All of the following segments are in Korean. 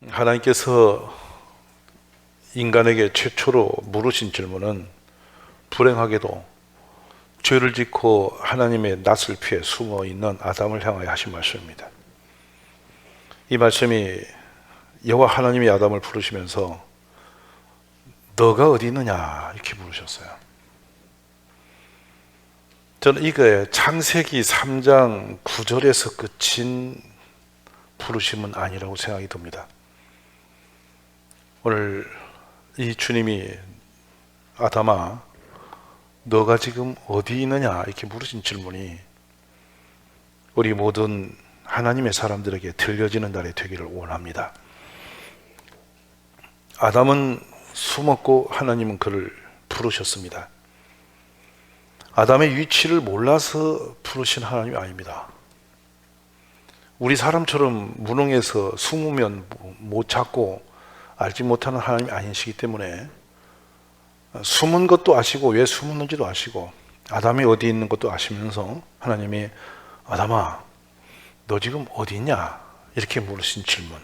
하나님께서 인간에게 최초로 물으신 질문은 불행하게도 죄를 짓고 하나님의 낯을 피해 숨어 있는 아담을 향하여 하신 말씀입니다. 이 말씀이 여호와 하나님이 아담을 부르시면서 너가 어디 있느냐 이렇게 부르셨어요. 저는 이게 창세기 3장 9절에서 끝인 부르심은 아니라고 생각이 듭니다. 오늘 이 주님이 아담아 너가 지금 어디 있느냐 이렇게 물으신 질문이 우리 모든 하나님의 사람들에게 들려지는 날이 되기를 원합니다. 아담은 숨었고 하나님은 그를 부르셨습니다. 아담의 위치를 몰라서 부르신 하나님이 아닙니다. 우리 사람처럼 무능해서 숨으면 못 찾고 알지 못하는 하나님이 아니시기 때문에 숨은 것도 아시고 왜 숨었는지도 아시고 아담이 어디 있는 것도 아시면서 하나님이 아담아 너 지금 어디 있냐 이렇게 물으신 질문,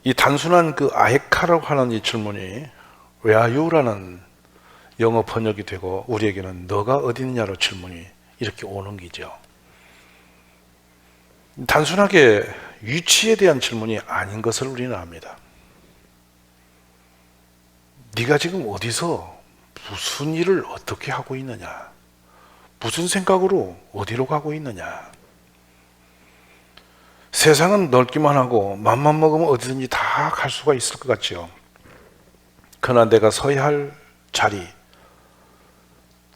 이 단순한 그 아에카라고 하는 이 질문이 Where are you? 라는 영어 번역이 되고 우리에게는 너가 어디 있느냐로 질문이 이렇게 오는 기죠. 단순하게 위치에 대한 질문이 아닌 것을 우리는 압니다. 네가 지금 어디서 무슨 일을 어떻게 하고 있느냐, 무슨 생각으로 어디로 가고 있느냐. 세상은 넓기만 하고 맘만 먹으면 어디든지 다 갈 수가 있을 것 같죠. 그러나 내가 서야 할 자리,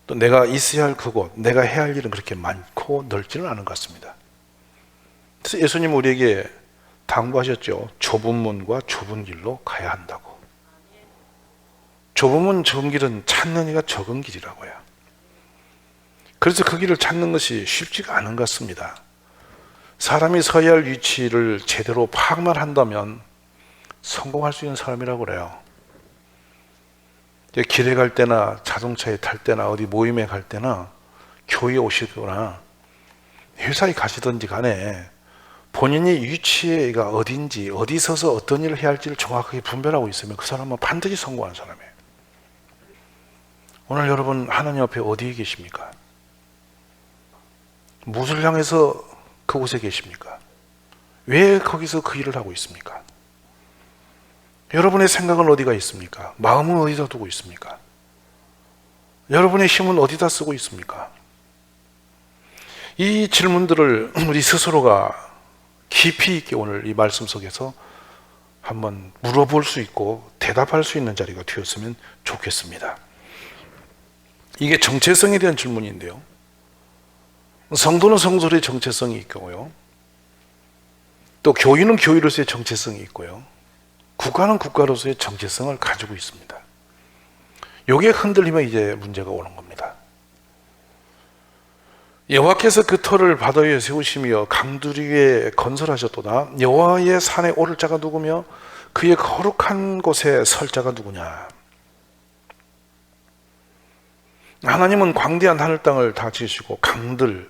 또 내가 있어야 할 그곳, 내가 해야 할 일은 그렇게 많고 넓지는 않은 것 같습니다. 그래서 예수님 우리에게 당부하셨죠. 좁은 문과 좁은 길로 가야 한다고. 좁은 문 좁은 길은 찾는 이가 적은 길이라고요. 그래서 그 길을 찾는 것이 쉽지가 않은 것 같습니다. 사람이 서야 할 위치를 제대로 파악만 한다면 성공할 수 있는 사람이라고 그래요. 길에 갈 때나 자동차에 탈 때나 어디 모임에 갈 때나 교회에 오시거나 회사에 가시든지 간에 본인이 위치가 어딘지 어디 서서 어떤 일을 해야 할지를 정확하게 분별하고 있으면 그 사람은 반드시 성공하는 사람이에요. 오늘 여러분 하나님 앞에 어디에 계십니까? 무엇을 향해서 그곳에 계십니까? 왜 거기서 그 일을 하고 있습니까? 여러분의 생각은 어디가 있습니까? 마음은 어디다 두고 있습니까? 여러분의 힘은 어디다 쓰고 있습니까? 이 질문들을 우리 스스로가 깊이 있게 오늘 이 말씀 속에서 한번 물어볼 수 있고 대답할 수 있는 자리가 되었으면 좋겠습니다. 이게 정체성에 대한 질문인데요. 성도는 성도의 정체성이 있고요. 또 교인은 교인으로서의 정체성이 있고요. 국가는 국가로서의 정체성을 가지고 있습니다. 이게 흔들리면 이제 문제가 오는 겁니다. 여호와께서 그 터를 바다 위에 세우시며 강두리 위에 건설하셨도다. 여호와의 산에 오를 자가 누구며 그의 거룩한 곳에 설 자가 누구냐. 하나님은 광대한 하늘 땅을 다 지으시고 강들,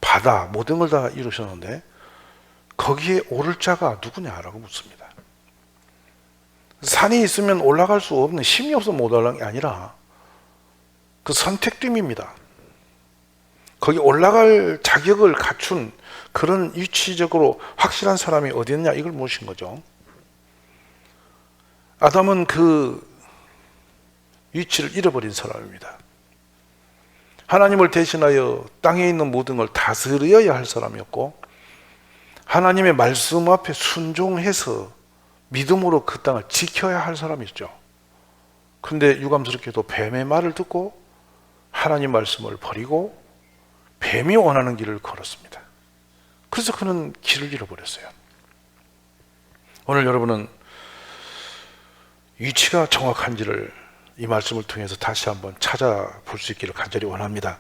바다 모든 걸 다 이루셨는데 거기에 오를 자가 누구냐라고 묻습니다. 산이 있으면 올라갈 수 없는, 힘이 없어 못 올라가는 게 아니라 그 선택됨입니다. 거기 올라갈 자격을 갖춘 그런 위치적으로 확실한 사람이 어디 있느냐 이걸 묻으신 거죠. 아담은 그 위치를 잃어버린 사람입니다. 하나님을 대신하여 땅에 있는 모든 걸 다스려야 할 사람이었고 하나님의 말씀 앞에 순종해서 믿음으로 그 땅을 지켜야 할 사람이었죠. 그런데 유감스럽게도 뱀의 말을 듣고 하나님 말씀을 버리고 뱀이 원하는 길을 걸었습니다. 그래서 그는 길을 잃어버렸어요. 오늘 여러분은 위치가 정확한지를 이 말씀을 통해서 다시 한번 찾아볼 수 있기를 간절히 원합니다.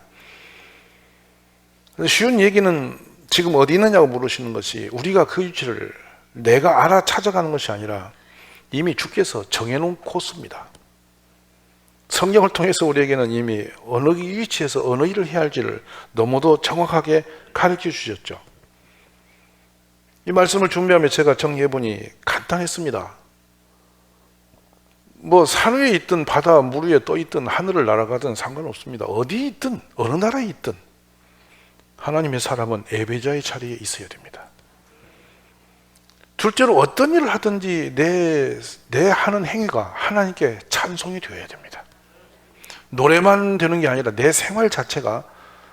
쉬운 얘기는 지금 어디 있느냐고 물으시는 것이 우리가 그 위치를 내가 알아 찾아가는 것이 아니라 이미 주께서 정해놓은 코스입니다. 성경을 통해서 우리에게는 이미 어느 위치에서 어느 일을 해야 할지를 너무도 정확하게 가르쳐 주셨죠. 이 말씀을 준비하며 제가 정리해보니 간단했습니다. 뭐 산 위에 있든 바다 물 위에 떠 있든 하늘을 날아가든 상관없습니다. 어디 있든 어느 나라에 있든 하나님의 사람은 예배자의 자리에 있어야 됩니다. 둘째로 어떤 일을 하든지 내 하는 행위가 하나님께 찬송이 되어야 됩니다. 노래만 되는 게 아니라 내 생활 자체가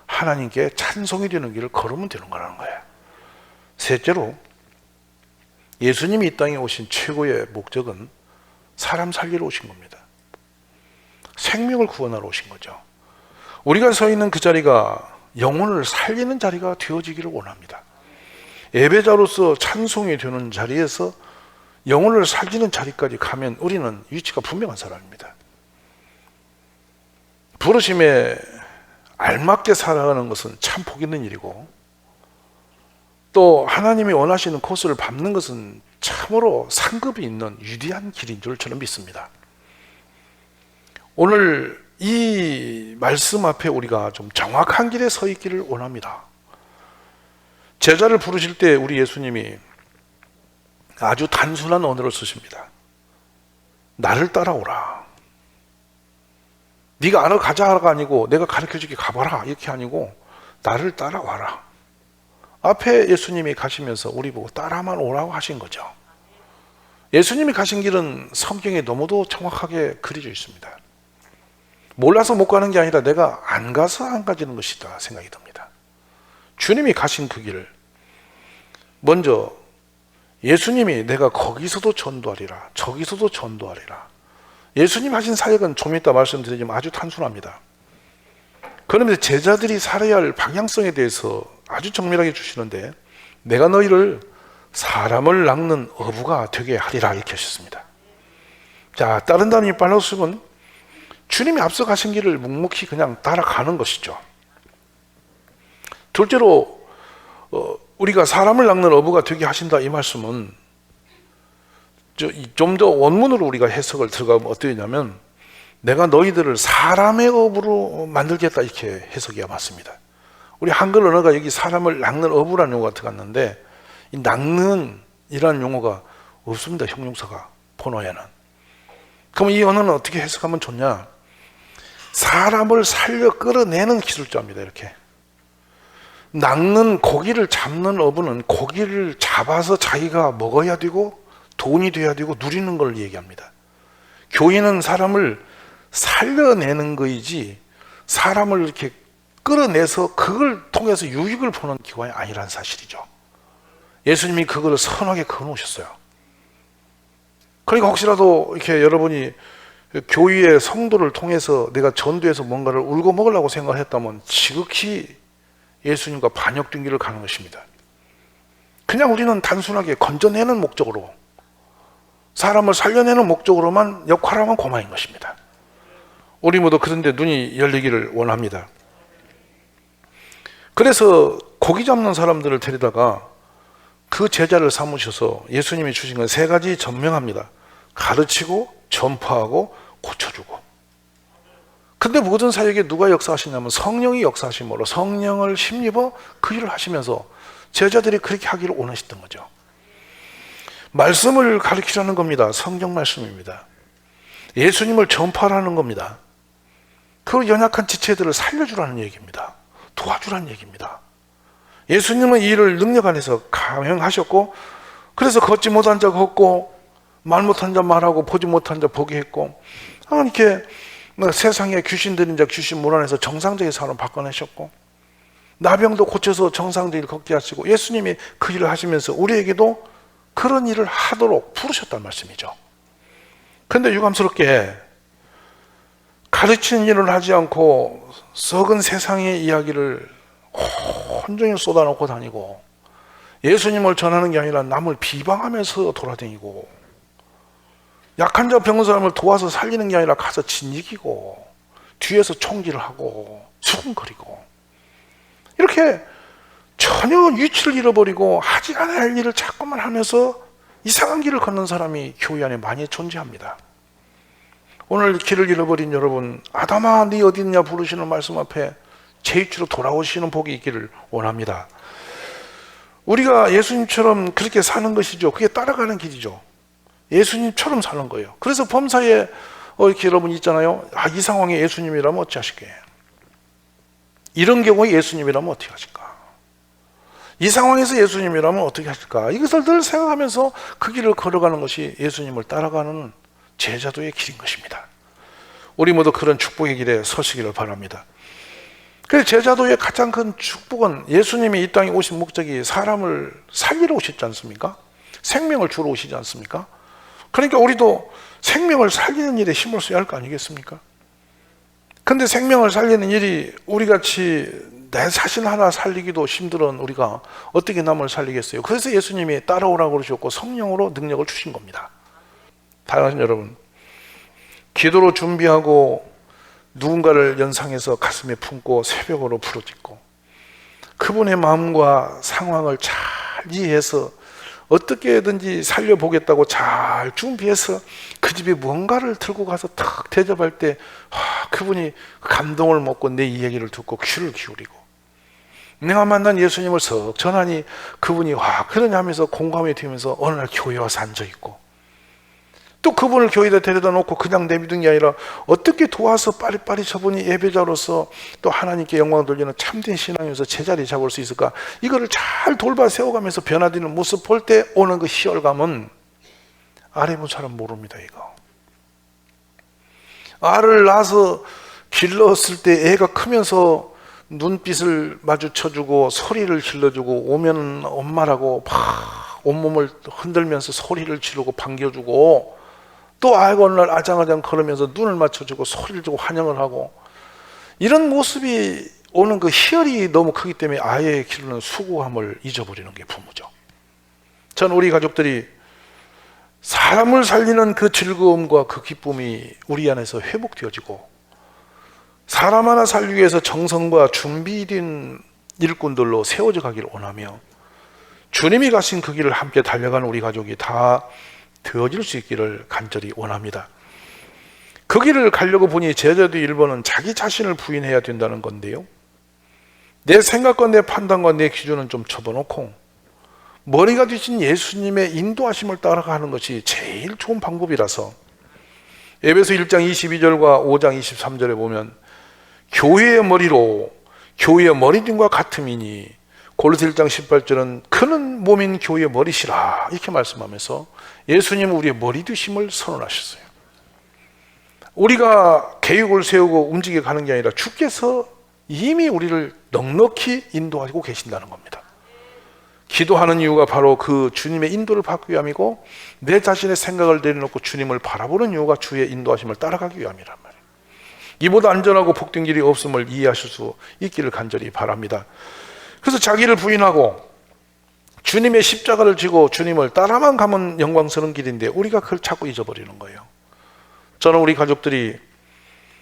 하나님께 찬송이 되는 길을 걸으면 되는 거라는 거예요. 셋째로 예수님이 이 땅에 오신 최고의 목적은 사람 살리러 오신 겁니다. 생명을 구원하러 오신 거죠. 우리가 서 있는 그 자리가 영혼을 살리는 자리가 되어지기를 원합니다. 예배자로서 찬송이 되는 자리에서 영혼을 살리는 자리까지 가면 우리는 위치가 분명한 사람입니다. 부르심에 알맞게 살아가는 것은 참 복 있는 일이고, 또 하나님이 원하시는 코스를 밟는 것은 참으로 상급이 있는 위대한 길인 줄 저는 믿습니다. 오늘 이 말씀 앞에 우리가 좀 정확한 길에 서 있기를 원합니다. 제자를 부르실 때 우리 예수님이 아주 단순한 언어를 쓰십니다. 나를 따라오라. 네가 알아 가자가 아니고 내가 가르쳐줄게 가봐라 이렇게 아니고 나를 따라와라. 앞에 예수님이 가시면서 우리 보고 따라만 오라고 하신 거죠. 예수님이 가신 길은 성경에 너무도 정확하게 그려져 있습니다. 몰라서 못 가는 게 아니라 내가 안 가서 안 가지는 것이다 생각이 듭니다. 주님이 가신 그 길을 먼저 예수님이 내가 거기서도 전도하리라 저기서도 전도하리라. 예수님 하신 사역은 좀 이따 말씀드리지만 아주 단순합니다. 그런데 제자들이 살아야 할 방향성에 대해서 아주 정밀하게 주시는데 내가 너희를 사람을 낚는 어부가 되게 하리라 이렇게 하셨습니다. 자, 다른 단위 빨라서 쓰면 주님이 앞서 가신 길을 묵묵히 그냥 따라가는 것이죠. 둘째로 우리가 사람을 낚는 어부가 되게 하신다 이 말씀은 좀 더 원문으로 우리가 해석을 들어가면 어떠냐면 내가 너희들을 사람의 어부로 만들겠다 이렇게 해석이 맞습니다. 우리 한글 언어가 여기 사람을 낚는 어부라는 용어가 들어갔는데 이 낚는 이라는 용어가 없습니다. 형용사가 본어에는. 그럼 이 언어는 어떻게 해석하면 좋냐? 사람을 살려 끌어내는 기술자입니다. 이렇게 낚는 고기를 잡는 어부는 고기를 잡아서 자기가 먹어야 되고 돈이 돼야 되고 누리는 걸 얘기합니다. 교인은 사람을 살려내는 거이지 사람을 이렇게 끌어내서 그걸 통해서 유익을 보는 기관이 아니라는 사실이죠. 예수님이 그걸 선하게 그어놓으셨어요. 그러니까 혹시라도 이렇게 여러분이 교회의 성도를 통해서 내가 전도해서 뭔가를 울고 먹으려고 생각을 했다면 지극히 예수님과 반역된 길을 가는 것입니다. 그냥 우리는 단순하게 건져내는 목적으로 사람을 살려내는 목적으로만 역할하면 고마인 것입니다. 우리 모두 그런데 눈이 열리기를 원합니다. 그래서 고기 잡는 사람들을 데리다가 그 제자를 삼으셔서 예수님이 주신 건 세 가지 전명합니다. 가르치고 전파하고 고쳐주고. 근데 모든 사역에 누가 역사하시냐면 성령이 역사하심으로 성령을 힘입어 그 일을 하시면서 제자들이 그렇게 하기를 원하셨던 거죠. 말씀을 가르치라는 겁니다. 성경 말씀입니다. 예수님을 전파하라는 겁니다. 그 연약한 지체들을 살려주라는 얘기입니다. 도와주라는 얘기입니다. 예수님은 이 일을 능력 안에서 감행하셨고, 그래서 걷지 못한 자 걷고 말 못한 자 말하고 보지 못한 자 보게 했고, 이렇게 세상에 귀신 들린 자 귀신 몰아내서 정상적인 사람 바꿔내셨고, 나병도 고쳐서 정상적인 걷게 하시고, 예수님이 그 일을 하시면서 우리에게도 그런 일을 하도록 부르셨다는 말씀이죠. 그런데 유감스럽게 가르치는 일을 하지 않고 썩은 세상의 이야기를 온종일 쏟아놓고 다니고, 예수님을 전하는 게 아니라 남을 비방하면서 돌아다니고, 약한 자 병든 사람을 도와서 살리는 게 아니라 가서 진이기고 뒤에서 총질을 하고 수군거리고, 이렇게 전혀 위치를 잃어버리고 하지 않아야 할 일을 자꾸만 하면서 이상한 길을 걷는 사람이 교회 안에 많이 존재합니다. 오늘 길을 잃어버린 여러분, 아담아 네 어디 있냐 부르시는 말씀 앞에 제 위치로 돌아오시는 복이 있기를 원합니다. 우리가 예수님처럼 그렇게 사는 것이죠. 그게 따라가는 길이죠. 예수님처럼 사는 거예요. 그래서 범사에 이렇게 여러분 있잖아요. 이 상황에 예수님이라면 어찌 하실까요? 이런 경우에 예수님이라면 어떻게 하실까? 이 상황에서 예수님이라면 어떻게 하실까? 이것을 늘 생각하면서 그 길을 걸어가는 것이 예수님을 따라가는 제자도의 길인 것입니다. 우리 모두 그런 축복의 길에 서시기를 바랍니다. 그래서 제자도의 가장 큰 축복은 예수님이 이 땅에 오신 목적이 사람을 살리러 오시지 않습니까? 생명을 주러 오시지 않습니까? 그러니까 우리도 생명을 살리는 일에 힘을 써야 할 거 아니겠습니까? 근데 생명을 살리는 일이 우리같이 내 자신 하나 살리기도 힘들은 우리가 어떻게 남을 살리겠어요? 그래서 예수님이 따라오라고 그러셨고 성령으로 능력을 주신 겁니다. 사랑하는 여러분, 기도로 준비하고 누군가를 연상해서 가슴에 품고 새벽으로 부르짖고 그분의 마음과 상황을 잘 이해해서 어떻게든지 살려보겠다고 잘 준비해서 그 집에 무언가를 들고 가서 탁 대접할 때 그분이 감동을 먹고 내 이야기를 듣고 귀를 기울이고 내가 만난 예수님을 석 전하니 그분이 그러냐 하면서 공감이 되면서 어느 날 교회 와서 앉아있고 또 그분을 교회에다 데려다 놓고 그냥 내비둔 게 아니라 어떻게 도와서 빠리빠리 저분이 예배자로서 또 하나님께 영광을 돌리는 참된 신앙이면서 제자리 잡을 수 있을까? 이거를 잘 돌봐 세워가면서 변화되는 모습 볼 때 오는 그 희열감은 아래 본 사람 모릅니다. 이거 알을 낳아서 길렀을 때 애가 크면서 눈빛을 마주쳐주고 소리를 질러주고 오면 엄마라고 막 온몸을 흔들면서 소리를 지르고 반겨주고 또 아이가 어느 날 아장아장 걸으면서 눈을 맞춰주고 소리를 주고 환영을 하고 이런 모습이 오는 그 희열이 너무 크기 때문에 아이의 기르는 수고함을 잊어버리는 게 부모죠. 전 우리 가족들이 사람을 살리는 그 즐거움과 그 기쁨이 우리 안에서 회복되어지고 사람 하나 살리기 위해서 정성과 준비된 일꾼들로 세워져 가기를 원하며 주님이 가신 그 길을 함께 달려가는 우리 가족이 다 되어질 수 있기를 간절히 원합니다. 그 길을 가려고 보니 제자도 1번은 자기 자신을 부인해야 된다는 건데요. 내 생각과 내 판단과 내 기준은 좀 접어놓고 머리가 되신 예수님의 인도하심을 따라가는 것이 제일 좋은 방법이라서 에베소 1장 22절과 5장 23절에 보면 교회의 머리로 교회의 머리됨과 같음이니 골로새 1장 18절은 그는 몸인 교회의 머리시라 이렇게 말씀하면서 예수님은 우리의 머리 되심을 선언하셨어요. 우리가 계획을 세우고 움직여 가는 게 아니라 주께서 이미 우리를 넉넉히 인도하고 계신다는 겁니다. 기도하는 이유가 바로 그 주님의 인도를 받기 위함이고 내 자신의 생각을 내려놓고 주님을 바라보는 이유가 주의 인도하심을 따라가기 위함이란 말이에요. 이보다 안전하고 복된 길이 없음을 이해하실 수 있기를 간절히 바랍니다. 그래서 자기를 부인하고 주님의 십자가를 지고 주님을 따라만 가면 영광스러운 길인데 우리가 그걸 자꾸 잊어버리는 거예요. 저는 우리 가족들이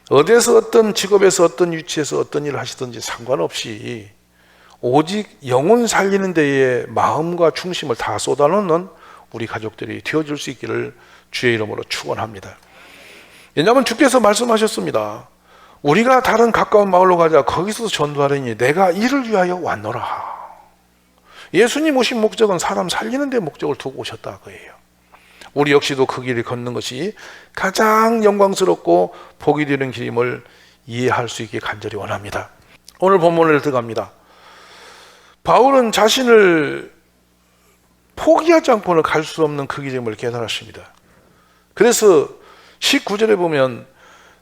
어디에서 어떤 직업에서 어떤 위치에서 어떤 일을 하시든지 상관없이 오직 영혼 살리는 데에 마음과 중심을 다 쏟아놓는 우리 가족들이 되어줄 수 있기를 주의 이름으로 축원합니다. 왜냐하면 주께서 말씀하셨습니다. 우리가 다른 가까운 마을로 가자. 거기서 전도하려니 내가 이를 위하여 왔노라. 예수님 오신 목적은 사람 살리는 데 목적을 두고 오셨다 그예요. 우리 역시도 그 길을 걷는 것이 가장 영광스럽고 복이 되는 길임을 이해할 수 있게 간절히 원합니다. 오늘 본문을 들어갑니다. 바울은 자신을 포기하지 않고는 갈 수 없는 그 길임을 깨달았습니다. 그래서 19절에 보면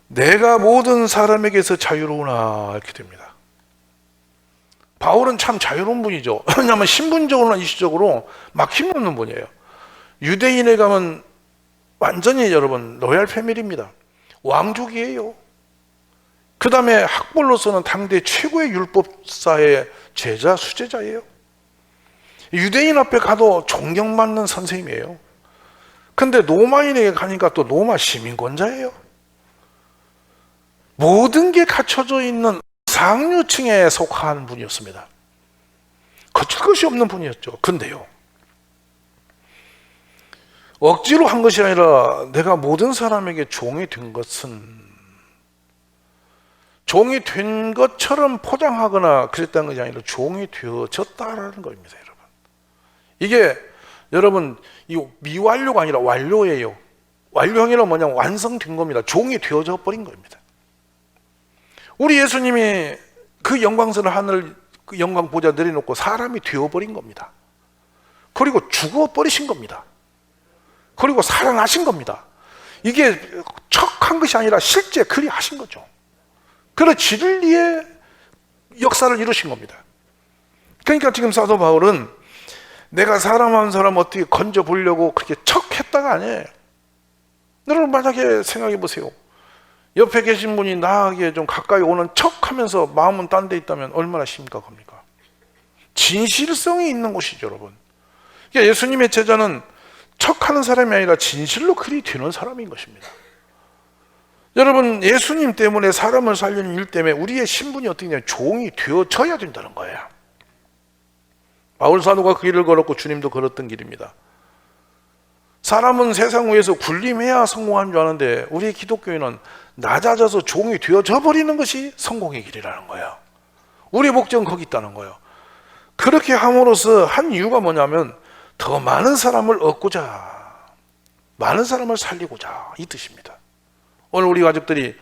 내가 모든 사람에게서 자유로우나 이렇게 됩니다. 바울은 참 자유로운 분이죠. 왜냐하면 신분적으로나 이시적으로 막힘 없는 분이에요. 유대인에 가면 완전히 여러분 로얄 패밀리입니다. 왕족이에요. 그 다음에 학벌로서는 당대 최고의 율법사의 제자, 수제자예요. 유대인 앞에 가도 존경받는 선생님이에요. 근데 로마인에게 가니까 또 로마 시민권자예요. 모든 게 갖춰져 있는 상류층에 속한 분이었습니다. 거칠 것이 없는 분이었죠. 근데요, 억지로 한 것이 아니라 내가 모든 사람에게 종이 된 것은 종이 된 것처럼 포장하거나 그랬다는 것이 아니라 종이 되어졌다라는 겁니다. 여러분, 이게 여러분 이 미완료가 아니라 완료예요. 완료형이란 뭐냐면 완성된 겁니다. 종이 되어져 버린 겁니다. 우리 예수님이 그 영광스러운 하늘 그 영광 보좌 내려놓고 사람이 되어버린 겁니다. 그리고 죽어버리신 겁니다. 그리고 살아나신 겁니다. 이게 척한 것이 아니라 실제 그리 하신 거죠. 그래서 진리의 역사를 이루신 겁니다. 그러니까 지금 사도 바울은 내가 사람 한 사람 어떻게 건져 보려고 그렇게 척했다가 아니에요. 여러분 만약에 생각해 보세요. 옆에 계신 분이 나에게 좀 가까이 오는 척하면서 마음은 딴 데 있다면 얼마나 심각합니까? 진실성이 있는 곳이죠, 여러분. 그러니까 예수님의 제자는 척하는 사람이 아니라 진실로 그리 되는 사람인 것입니다. 여러분, 예수님 때문에 사람을 살리는 일 때문에 우리의 신분이 어떻게 되냐면 종이 되어져야 된다는 거예요. 바울 사도가 그 길을 걸었고 주님도 걸었던 길입니다. 사람은 세상 위에서 군림해야 성공하는 줄 아는데 우리 기독교인은 낮아져서 종이 되어져 버리는 것이 성공의 길이라는 거예요. 우리의 목적은 거기 있다는 거예요. 그렇게 함으로써 한 이유가 뭐냐면 더 많은 사람을 얻고자, 많은 사람을 살리고자 이 뜻입니다. 오늘 우리 가족들이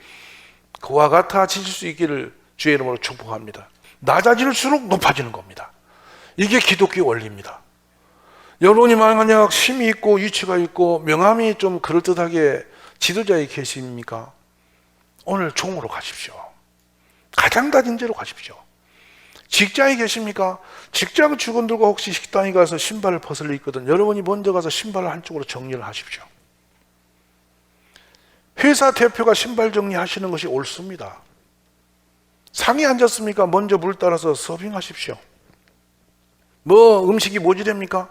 그와 같아지실 수 있기를 주의 이름으로 축복합니다. 낮아질수록 높아지는 겁니다. 이게 기독교 원리입니다. 여러분이 만약 힘이 있고 위치가 있고 명함이 좀 그럴듯하게 지도자에 계십니까? 오늘 종으로 가십시오. 가장 낮은 데로 가십시오. 직장에 계십니까? 직장 직원들과 혹시 식당에 가서 신발을 벗을 일 있거든. 여러분이 먼저 가서 신발을 한쪽으로 정리를 하십시오. 회사 대표가 신발 정리하시는 것이 옳습니다. 상에 앉았습니까? 먼저 물 따라서 서빙하십시오. 뭐 음식이 모자랍니까?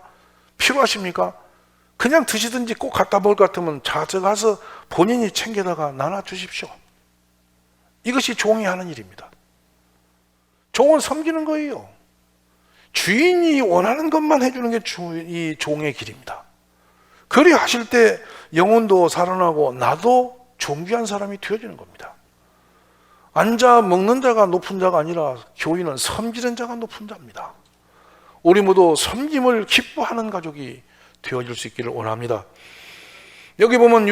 필요하십니까? 그냥 드시든지 꼭 갖다 먹을 것 같으면 가서 본인이 챙겨다가 나눠주십시오. 이것이 종이 하는 일입니다. 종은 섬기는 거예요. 주인이 원하는 것만 해주는 게 이 종의 길입니다. 그리 하실 때 영혼도 살아나고 나도 존귀한 사람이 되어지는 겁니다. 앉아 먹는 자가 높은 자가 아니라 교인은 섬기는 자가 높은 자입니다. 우리 모두 섬김을 기뻐하는 가족이 되어질 수 있기를 원합니다. 여기 보면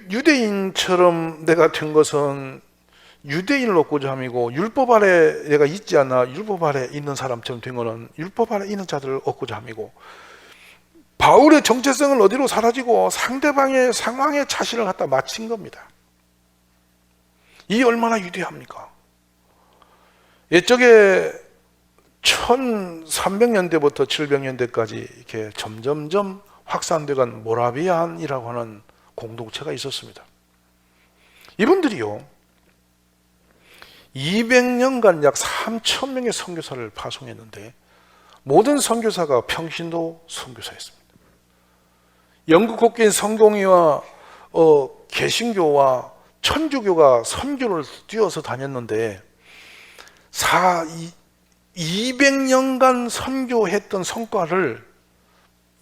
유대인처럼 내가 된 것은 유대인을 얻고자 함이고 율법 아래 내가 있지 않아 율법 아래 있는 사람처럼 된 것은 율법 아래 있는 자들을 얻고자 함이고 바울의 정체성은 어디로 사라지고 상대방의 상황에 자신을 갖다 맞춘 겁니다. 이 얼마나 위대합니까? 옛적에 1300년대부터 700년대까지 이렇게 점점점 확산돼간 모라비안이라고 하는 공동체가 있었습니다. 이분들이요 200년간 약 3000명의 선교사를 파송했는데 모든 선교사가 평신도 선교사였습니다. 영국 국기인 성공회와 개신교와 천주교가 선교를 뛰어서 다녔는데 200년간 선교했던 성과를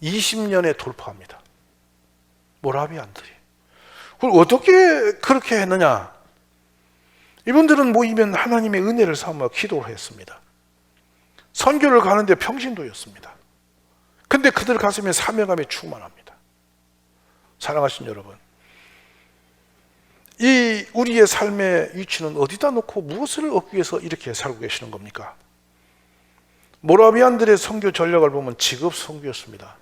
20년에 돌파합니다. 모라비안들이. 그걸 어떻게 그렇게 했느냐? 이분들은 모이면 하나님의 은혜를 삼아 기도를 했습니다. 선교를 가는데 평신도였습니다. 근데 그들 가슴에 사명감이 충만합니다. 사랑하신 여러분, 이 우리의 삶의 위치는 어디다 놓고 무엇을 얻기 위해서 이렇게 살고 계시는 겁니까? 모라비안들의 선교 전략을 보면 직업 선교였습니다.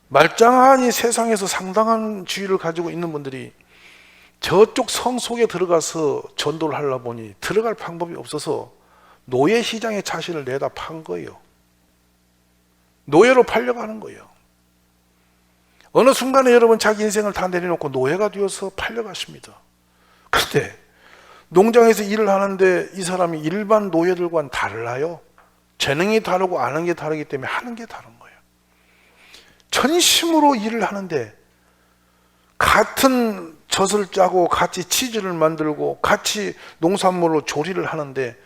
말짱하니 세상에서 상당한 지위를 가지고 있는 분들이 저쪽 성 속에 들어가서 전도를 하려 보니 들어갈 방법이 없어서 노예 시장에 자신을 내다 판 거예요. 노예로 팔려가는 거예요. 어느 순간에 여러분 자기 인생을 다 내려놓고 노예가 되어서 팔려가십니다. 그런데 농장에서 일을 하는데 이 사람이 일반 노예들과는 달라요. 재능이 다르고 아는 게 다르기 때문에 하는 게 다른 거예요. 전심으로 일을 하는데 같은 젖을 짜고 같이 치즈를 만들고 같이 농산물로 조리를 하는데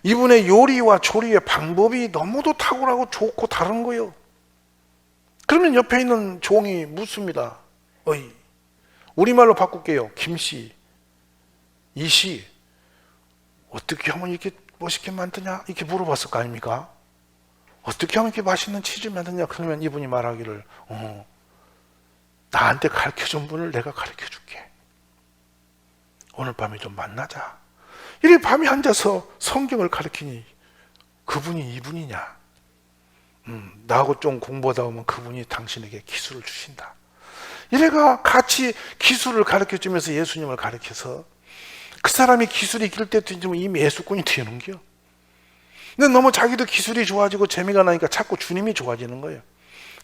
이분의 요리와 조리의 방법이 너무도 탁월하고 좋고 다른 거예요. 그러면 옆에 있는 종이 묻습니다. 어이, 우리말로 바꿀게요. 김씨, 이씨, 어떻게 하면 이렇게 멋있게 만드냐? 이렇게 물어봤을 거 아닙니까? 어떻게 하면 이렇게 맛있는 치즈를 만드냐? 그러면 이분이 말하기를 나한테 가르쳐준 분을 내가 가르쳐줄게. 오늘 밤에 좀 만나자. 이래 밤에 앉아서 성경을 가르치니 그분이 이분이냐? 나하고 좀 공부하다 보면 그분이 당신에게 기술을 주신다. 이래가 같이 기술을 가르쳐주면서 예수님을 가르쳐서 그 사람이 기술이 길 때쯤 이미 예수꾼이 되는겨. 근데 너무 자기도 기술이 좋아지고 재미가 나니까 자꾸 주님이 좋아지는 거예요.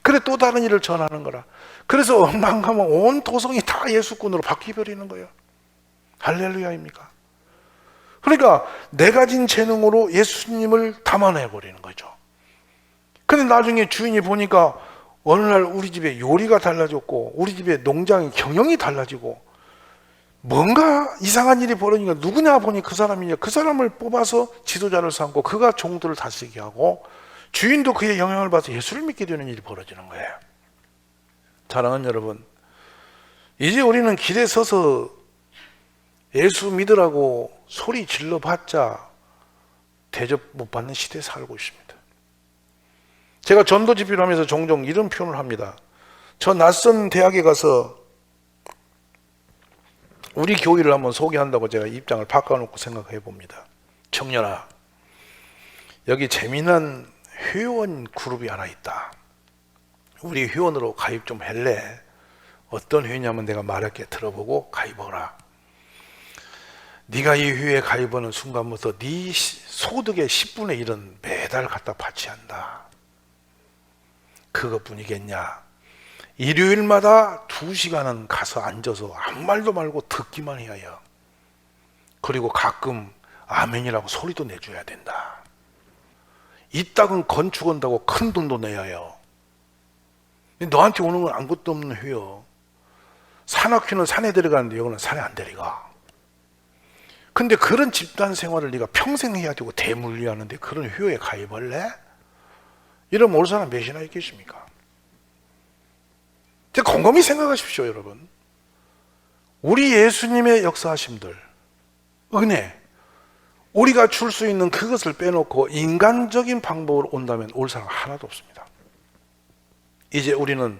그래 또 다른 일을 전하는 거라. 그래서 엉망하면 온 도성이 다 예수꾼으로 바뀌어버리는 거예요. 할렐루야입니까? 그러니까 내 가진 재능으로 예수님을 담아내버리는 거죠. 근데 나중에 주인이 보니까 어느 날 우리 집에 요리가 달라졌고 우리 집에 농장의 경영이 달라지고 뭔가 이상한 일이 벌어지니까 누구냐 보니 그 사람이냐. 그 사람을 뽑아서 지도자를 삼고 그가 종들을 다스리게 하고 주인도 그의 영향을 받아서 예수를 믿게 되는 일이 벌어지는 거예요. 사랑하는 여러분, 이제 우리는 길에 서서 예수 믿으라고 소리 질러봤자 대접 못 받는 시대에 살고 있습니다. 제가 전도 집회를 하면서 종종 이런 표현을 합니다. 저 낯선 대학에 가서 우리 교회를 한번 소개한다고 제가 입장을 바꿔놓고 생각해 봅니다. 청년아, 여기 재미난 회원 그룹이 하나 있다. 우리 회원으로 가입 좀 할래? 어떤 회원이냐면 내가 말할게. 들어보고 가입하라. 네가 이 회에 가입하는 순간부터 네 소득의 10분의 1은 매달 갖다 바치한다. 그것뿐이겠냐? 일요일마다 2시간은 가서 앉아서 아무 말도 말고 듣기만 해야 해요. 그리고 가끔 아멘이라고 소리도 내줘야 된다. 이따금 건축한다고 큰 돈도 내야 해요. 너한테 오는 건 아무것도 없는 회요. 산악회는 산에 데려가는데 여기는 산에 안 데려가. 근데 그런 집단 생활을 네가 평생 해야 되고 대물리하는데 그런 회에 가입할래? 이러면 올 사람 몇이나 있겠습니까? 곰곰이 생각하십시오, 여러분. 우리 예수님의 역사하심들, 은혜, 우리가 줄 수 있는 그것을 빼놓고 인간적인 방법으로 온다면 올 사람 하나도 없습니다. 이제 우리는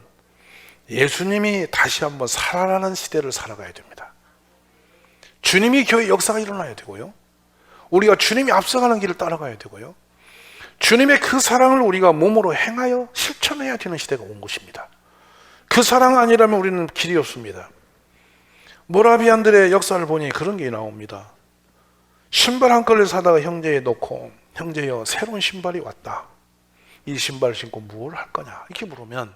예수님이 다시 한번 살아나는 시대를 살아가야 됩니다. 주님이 교회 역사가 일어나야 되고요. 우리가 주님이 앞서가는 길을 따라가야 되고요. 주님의 그 사랑을 우리가 몸으로 행하여 실천해야 되는 시대가 온 것입니다. 그 사랑 아니라면 우리는 길이 없습니다. 모라비안들의 역사를 보니 그런 게 나옵니다. 신발 한 켤레 사다가 형제에 놓고, 형제여 새로운 신발이 왔다. 이 신발을 신고 뭘 할 거냐 이렇게 물으면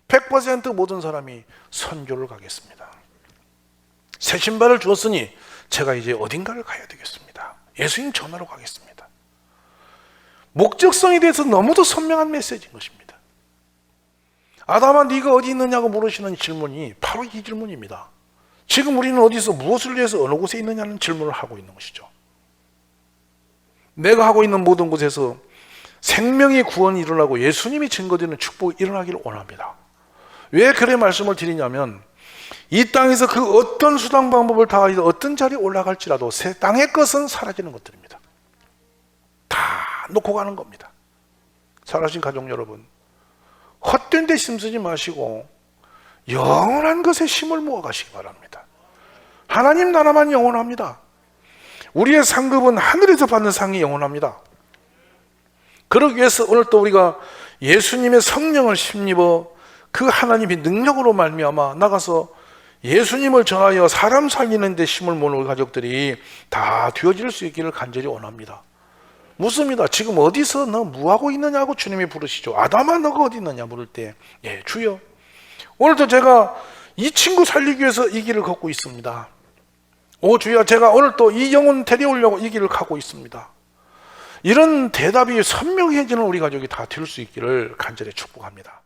100% 모든 사람이 선교를 가겠습니다. 새 신발을 주었으니 제가 이제 어딘가를 가야 되겠습니다. 예수님 전하러 가겠습니다. 목적성에 대해서 너무도 선명한 메시지인 것입니다. 아담아 네가 어디 있느냐고 물으시는 질문이 바로 이 질문입니다. 지금 우리는 어디서 무엇을 위해서 어느 곳에 있느냐는 질문을 하고 있는 것이죠. 내가 하고 있는 모든 곳에서 생명의 구원이 일어나고 예수님이 증거되는 축복이 일어나기를 원합니다. 왜 그래 말씀을 드리냐면 이 땅에서 그 어떤 수단 방법을 다해서 어떤 자리에 올라갈지라도 새 땅의 것은 사라지는 것들입니다. 다 놓고 가는 겁니다. 사랑하신 가족 여러분, 헛된 데 힘쓰지 마시고 영원한 것에 힘을 모아 가시기 바랍니다. 하나님 나라만 영원합니다. 우리의 상급은 하늘에서 받는 상이 영원합니다. 그러기 위해서 오늘 또 우리가 예수님의 성령을 힘입어 그 하나님의 능력으로 말미암아 나가서 예수님을 전하여 사람 살리는 데 힘을 모을 가족들이 다 되어질 수 있기를 간절히 원합니다. 묻습니다. 지금 어디서 너 뭐하고 있느냐고 주님이 부르시죠. 아담아 너가 어디 있느냐 물을 때 예, 주여 오늘도 제가 이 친구 살리기 위해서 이 길을 걷고 있습니다. 오 주여 제가 오늘 또 이 영혼 데려오려고 이 길을 가고 있습니다. 이런 대답이 선명해지는 우리 가족이 다 될 수 있기를 간절히 축복합니다.